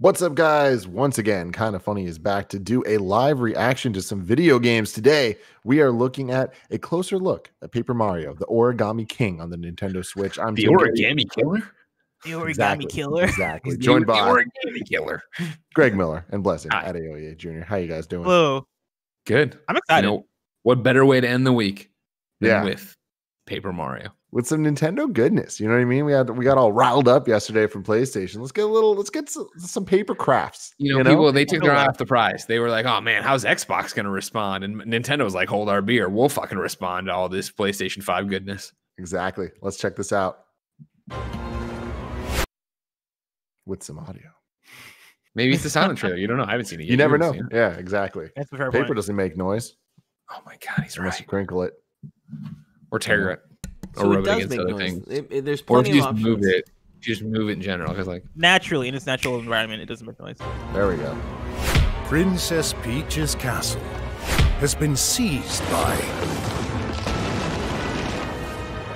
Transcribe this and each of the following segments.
What's up, guys? Once again, Kinda Funny is back to do a live reaction to some video games. Today, we are looking at a closer look at Paper Mario, the Origami King on the Nintendo Switch. I'm the Tim Origami Killer? The Origami Killer. Exactly. The Joined by Origami Killer. Greg Miller and Blessing Hi. at AOEA Jr. How you guys doing? Hello. Good. I'm excited. You know, what better way to end the week than Yeah. with Paper Mario? With some Nintendo goodness. You know what I mean? We got all riled up yesterday from PlayStation. Let's get some paper crafts. You know, people, they took their eye off the prize. They were like, oh man, how's Xbox going to respond? And Nintendo was like, hold our beer. We'll fucking respond to all this PlayStation 5 goodness. Exactly. Let's check this out. With some audio. Maybe it's the silent trailer. You don't know. I haven't seen it yet. You never know. Seen it? Yeah, exactly. That's the fair Paper point. doesn't make noise Oh my God, he's unless you right. crinkle it. Or tear it. Or So it rub it does against make other noise. things. There's Or if plenty you of just options. move it. You just move it in general. Because like, Naturally, in its natural environment, it doesn't make noise. There we go. Princess Peach's castle has been seized by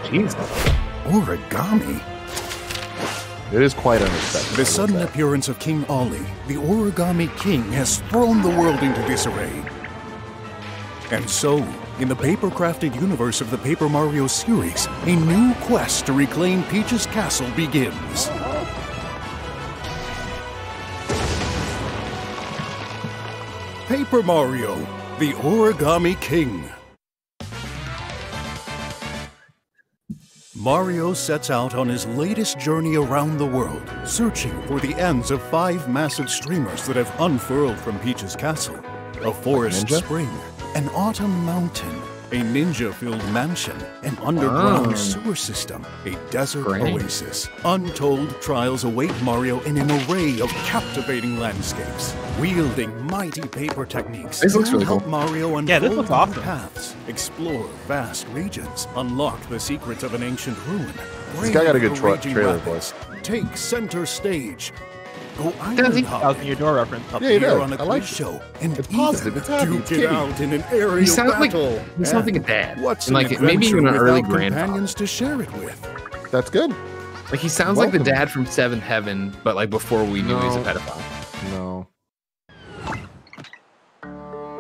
jeez. origami. It is quite unexpected. The sudden appearance of King Ollie, the Origami King, has thrown the world into disarray. And so, in the paper-crafted universe of the Paper Mario series, a new quest to reclaim Peach's castle begins. Paper Mario, the Origami King. Mario sets out on his latest journey around the world, searching for the ends of 5 massive streamers that have unfurled from Peach's castle. A forest ninja? spring, an autumn mountain, a ninja-filled mansion, an underground sewer system, a desert Great. oasis. Untold trials await Mario in an array of captivating landscapes. Wielding mighty paper techniques, This looks will really cool. help Mario unfold Yeah, this looks new awesome. paths, explore vast regions, unlock the secrets of an ancient ruin. This guy got a good brave the raging trailer rapids, take center stage. Go Does island he? That was in hopping, your door reference. Yeah, he appear does. on a I like quiz it. show, and It's positive, it's happy, duke it's it kitty. out in an aerial He sounds like battle. he sounds like a dad. What's and an like maybe even an adventure early without grandfather. companions to share it with? That's good. Like he sounds like the Welcome. dad from Seventh Heaven, but like before we knew he was a No. pedophile. No.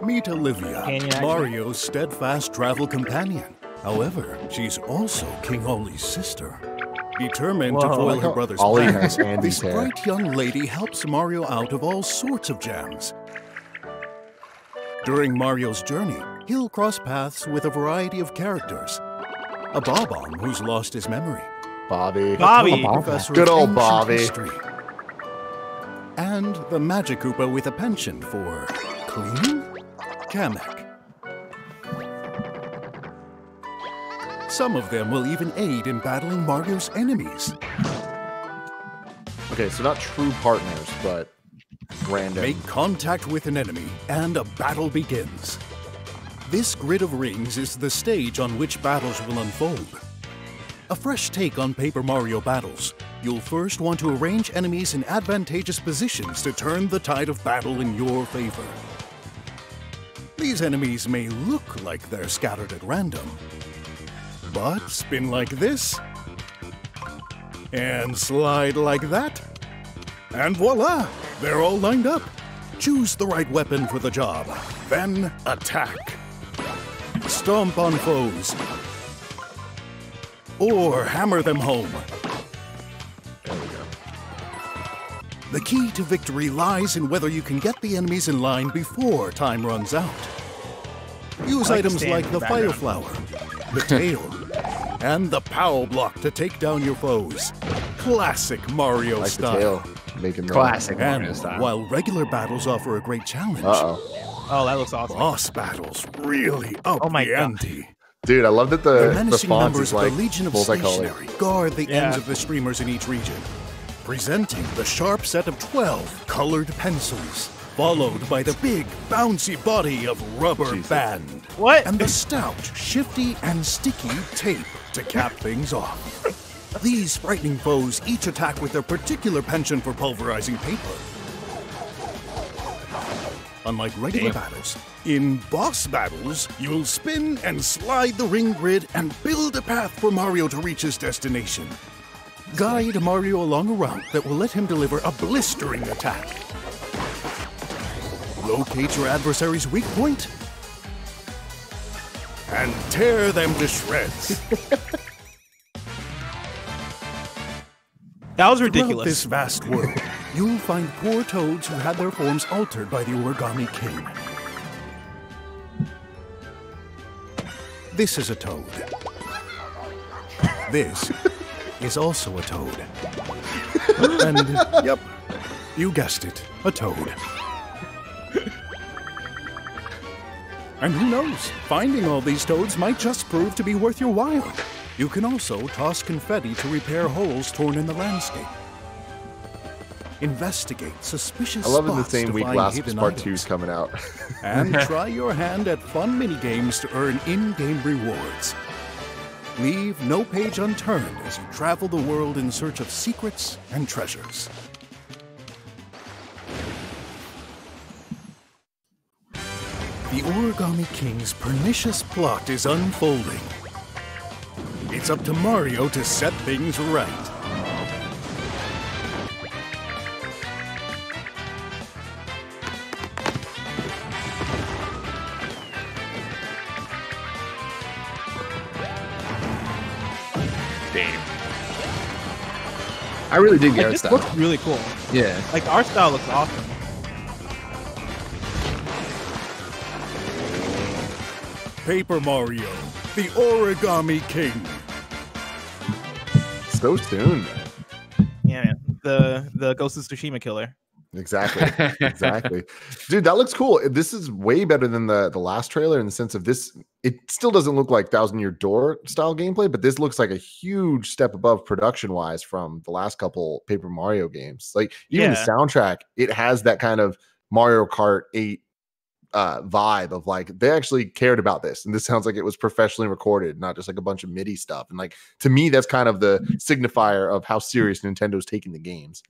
Meet Olivia, Companion action. Mario's steadfast travel companion. However, she's also King Ollie's sister. Determined to Whoa. foil Like her how brother's Ollie plan, has Andy's this hair. bright young lady helps Mario out of all sorts of jams. During Mario's journey, he'll cross paths with a variety of characters. A Bob-omb who's lost his memory. Bobby. Bobby. Professor Good of old ancient Bobby. history. And the Magic Koopa with a penchant for cleaning? Kamek. Some of them will even aid in battling Mario's enemies. Okay, so not true partners, but random. Make contact with an enemy, and a battle begins. This grid of rings is the stage on which battles will unfold. A fresh take on Paper Mario battles. You'll first want to arrange enemies in advantageous positions to turn the tide of battle in your favor. These enemies may look like they're scattered at random, but spin like this, and slide like that, and voila! They're all lined up. Choose the right weapon for the job, then attack. Stomp on foes, or hammer them home. There we go. The key to victory lies in whether you can get the enemies in line before time runs out. Use I like the items stand like in the the fire background. flower, the tail, and the power block to take down your foes. Classic Mario Like the style. tail. Making noise. Classic Mario And style. while regular battles offer a great challenge, Uh-oh. Oh, that looks awesome. boss battles really up Oh my the God. ante. Dude, I love that The the menacing font members is of like the Legion of multicolored. Stationary guard the Yeah. ends of the streamers in each region, presenting the sharp set of 12 colored pencils, followed by the big, bouncy body of rubber Jesus. band. What? And the stout, shifty, and sticky tape to cap things off. These frightening foes each attack with their particular penchant for pulverizing paper. Unlike regular battles, in boss battles, you'll spin and slide the ring grid and build a path for Mario to reach his destination. Guide Mario along a route that will let him deliver a blistering attack. Locate your adversary's weak point and tear them to shreds. That was Throughout ridiculous. this vast world, you'll find poor toads who had their forms altered by the Origami King. This is a toad. This is also a toad. And, yep, you guessed it, a toad. And who knows, finding all these toads might just prove to be worth your while. You can also toss confetti to repair holes torn in the landscape. Investigate suspicious I love in the spots same to week find Last of Us hidden Part items. 2 is coming out. And try your hand at fun minigames to earn in-game rewards. Leave no page unturned as you travel the world in search of secrets and treasures. The Origami King's pernicious plot is unfolding. It's up to Mario to set things right. Damn. I really dig the Like, art this style. looks really cool. Yeah. Like the art style looks awesome. Paper Mario, the Origami King. So soon. Yeah, man. The Ghost of Tsushima killer. Exactly. Exactly. Dude, that looks cool. This is way better than the last trailer in the sense of this. It still doesn't look like Thousand Year Door style gameplay, but this looks like a huge step above production wise from the last couple Paper Mario games. Like even the Yeah. soundtrack, it has that kind of Mario Kart 8 vibe of like they actually cared about this, and this sounds like it was professionally recorded, not just like a bunch of MIDI stuff. And like to me, that's kind of the signifier of how serious Nintendo's taking the games.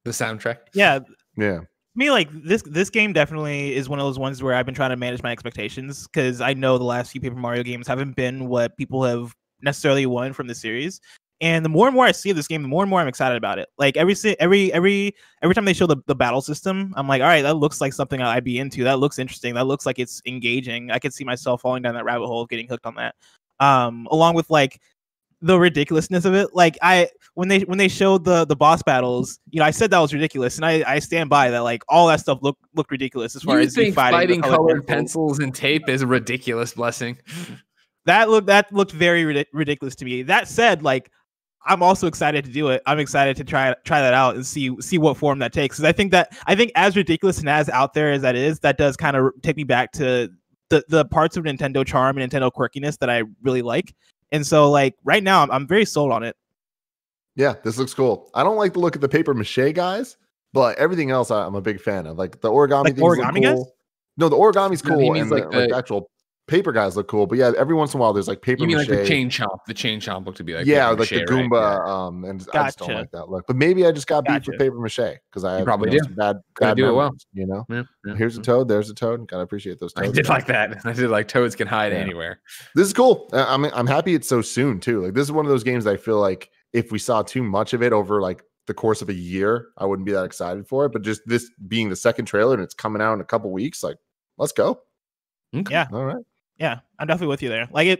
The soundtrack. Yeah, Yeah. me like this game definitely is one of those ones where I've been trying to manage my expectations because I know the last few Paper Mario games haven't been what people have necessarily wanted from the series. And the more and more I see of this game, the more and more I'm excited about it. Like every time they show the battle system, I'm like, all right, that looks like something I'd be into. That looks interesting. That looks like it's engaging. I could see myself falling down that rabbit hole of getting hooked on that. Along with like the ridiculousness of it. Like when they showed the boss battles, you know, I said that was ridiculous, and I stand by that. Like all that stuff looked ridiculous as far You as you think fighting fighting colored pencils and tape is a ridiculous blessing? That looked very ridiculous to me. That said, like I'm also excited to do it. I'm excited to try that out and see what form that takes. Because I think as ridiculous and as out there as that is, that does kind of take me back to the parts of Nintendo charm and Nintendo quirkiness that I really like. And so like right now I'm very sold on it. Yeah, this looks cool. I don't like the look of the paper mache guys, but everything else I'm a big fan of. Like the origami Like things look origami cool. guys? No, the origami's No, he cool, means and like the the- actual paper guys look cool. But yeah, every once in a while there's like paper You mean mache. like the chain chomp? The chain chomp looked to be like yeah, paper like the mache, right? Goomba. And I just don't Gotcha. like that look. But maybe I just got beat Gotcha. with paper mache because I have, probably you know, do. some bad Gotta do it well. memories, you know. Yeah, yeah, Here's a yeah. toad. There's a toad. Gotta appreciate those I toads. did like that. I did like toads can hide Yeah. anywhere. This is cool. I'm happy it's so soon too. Like this is one of those games I feel like if we saw too much of it over like the course of a year, I wouldn't be that excited for it. But just this being the second trailer and it's coming out in a couple weeks, like let's go. Okay. Yeah. All right. Yeah, I'm definitely with you there. Like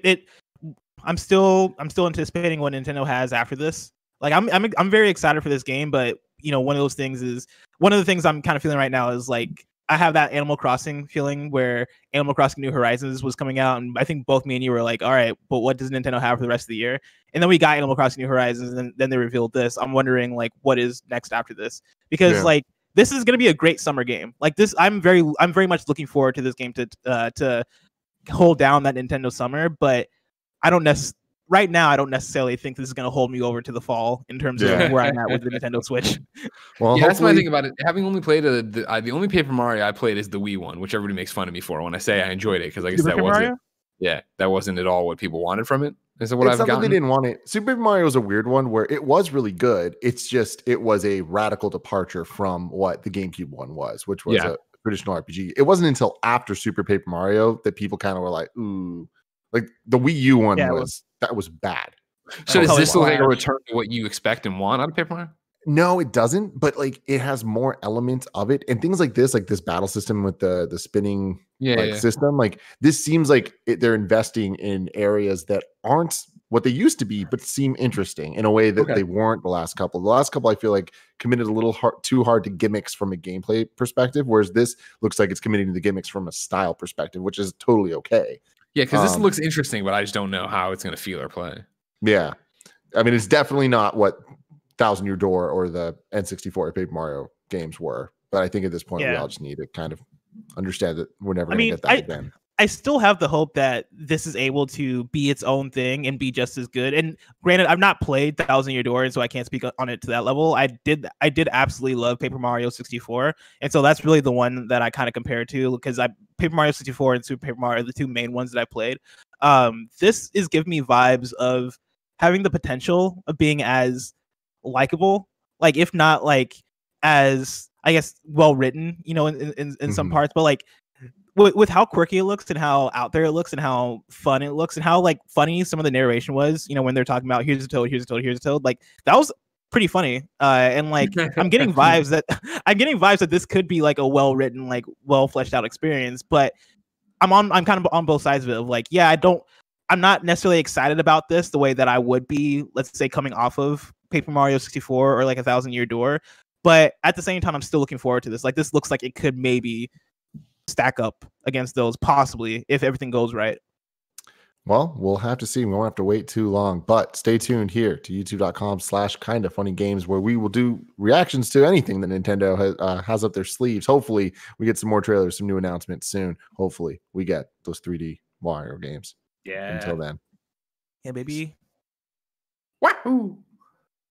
I'm still anticipating what Nintendo has after this. Like I'm very excited for this game, but you know, one of the things I'm kind of feeling right now is like I have that Animal Crossing feeling where Animal Crossing New Horizons was coming out, and I think both me and you were like, all right, but what does Nintendo have for the rest of the year? And then we got Animal Crossing New Horizons, and then they revealed this. I'm wondering like what is next after this, because Yeah. like this is going to be a great summer game. Like this, I'm very much looking forward to this game to hold down that Nintendo summer, but I don't necessarily think this is going to hold me over to the fall in terms Yeah. of where I'm at with the Nintendo Switch. Well, Yeah, that's my hopefully- thing about it. Having only played the only Paper Mario I played is the Wii one, which everybody makes fun of me for when I say I enjoyed it because I guess Super that Paper wasn't. Mario? Yeah, that wasn't at all what people wanted from it. Is what It's I've not that gotten. they didn't want it. Super Paper Mario was a weird one where it was really good. It's just it was a radical departure from what the GameCube one was, which was Yeah. a traditional RPG. It wasn't until after Super Paper Mario that people kind of were like, ooh, like the Wii U one Yeah, it was that was bad. So does this look like a Slash. return to what you expect and want out of Paper Mario? No, it doesn't. But like, it has more elements of it, and things like this battle system with the spinning system. Like this seems like they're investing in areas that aren't what they used to be, but seem interesting in a way that they weren't the last couple. The last couple, I feel like, committed a little too hard to gimmicks from a gameplay perspective, whereas this looks like it's committing to the gimmicks from a style perspective, which is totally okay. Yeah, because this looks interesting, but I just don't know how it's going to feel or play. Yeah, I mean, it's definitely not what Thousand Year Door or the N64 Paper Mario games were, but I think at this point we all just need to kind of understand that we're never going to get that again. I still have the hope that this is able to be its own thing and be just as good. And granted, I've not played Thousand Year Door, and so I can't speak on it to that level. I did absolutely love Paper Mario 64, and so that's really the one that I kind of compare it to, because Paper Mario 64 and Super Paper Mario are the two main ones that I played. This is giving me vibes of having the potential of being as likable, like if not like as, I guess, well written, you know, in some parts, but like with how quirky it looks and how out there it looks and how fun it looks and how like funny some of the narration was, you know, when they're talking about here's a toad, here's a toad, here's a toad, like that was pretty funny. And like I'm getting vibes that this could be like a well written, like well fleshed out experience. But I'm kind of on both sides of it, of like, yeah, I'm not necessarily excited about this the way that I would be, let's say, coming off of Paper Mario 64 or like a Thousand Year Door. But at the same time, I'm still looking forward to this. Like this looks like it could maybe stack up against those, possibly, if everything goes right. Well, we'll have to see. We won't have to wait too long, but stay tuned here to youtube.com/kindafunnygames, where we will do reactions to anything that Nintendo has up their sleeves. Hopefully we get some more trailers, some new announcements soon. Hopefully we get those 3D Mario games. Yeah. Until then. Yeah, baby. Wahoo!